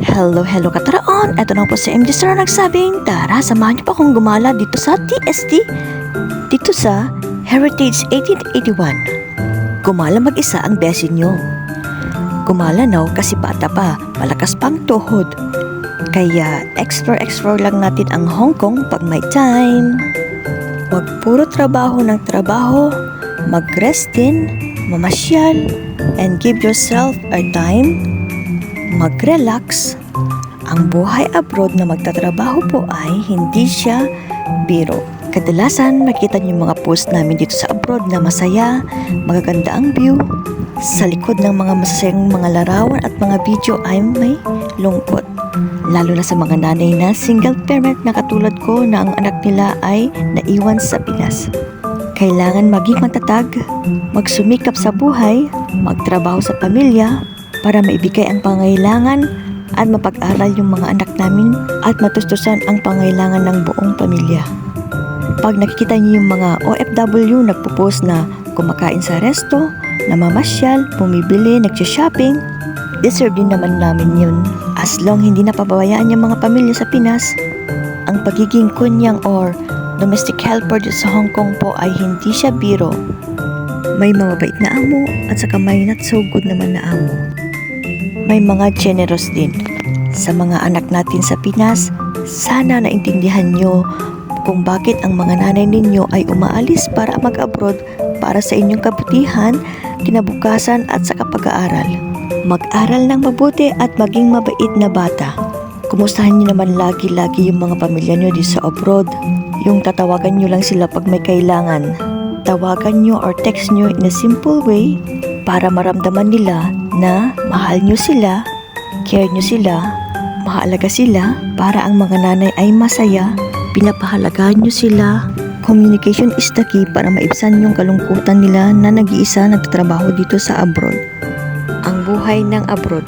Hello kataraon! Ito na po si MJ Star nagsabing, tara samahan niyo pa akong gumala dito sa TST, dito sa Heritage 1881. Gumala mag-isa ang besin niyo. Gumala now kasi bata pa, malakas pang tuhod. Kaya explore lang natin ang Hong Kong pag may time. Huwag puro trabaho ng trabaho, mag-rest din, mamasyal, and give yourself a time mag-relax. Ang buhay abroad na magtatrabaho po ay hindi siya biro. Kadalasan makita niyo yung mga post namin dito sa abroad na masaya, magaganda ang view. Sa likod ng mga masasayang mga larawan at mga video ay may lungkot. Lalo na sa mga nanay na single parent na katulad ko na ang anak nila ay naiwan sa Pinas. Kailangan maging matatag, magsumikap sa buhay, magtrabaho sa pamilya, para maibigay ang pangailangan at mapag-aral yung mga anak namin at matustusan ang pangailangan ng buong pamilya. Pag nakikita niyo yung mga OFW nagpo-post na kumakain sa resto, namamasyal, bumibili, nagsha-shopping, deserve din naman namin yun. As long hindi napabayaan yung mga pamilya sa Pinas, ang pagiging kunyang or domestic helper dito sa Hong Kong po ay hindi siya biro. May mababait na amo at saka may not so good naman na amo. May mga generous din. Sa mga anak natin sa Pinas, sana naintindihan nyo kung bakit ang mga nanay ninyo ay umaalis para mag-abroad para sa inyong kabutihan, kinabukasan at sa pag-aaral. Mag-aral ng mabuti at maging mabait na bata. Kumustahan nyo naman lagi-lagi yung mga pamilya nyo di sa abroad. Yung tatawagan nyo lang sila pag may kailangan. Tawagan nyo or text nyo in a simple way para maramdaman nila na mahal nyo sila, care nyo sila, mahalaga sila, para ang mga nanay ay masaya, pinapahalagaan nyo sila. Communication is the key para maibsan yung kalungkutan nila na nag-iisa nagtatrabaho dito sa abroad. Ang buhay ng abroad.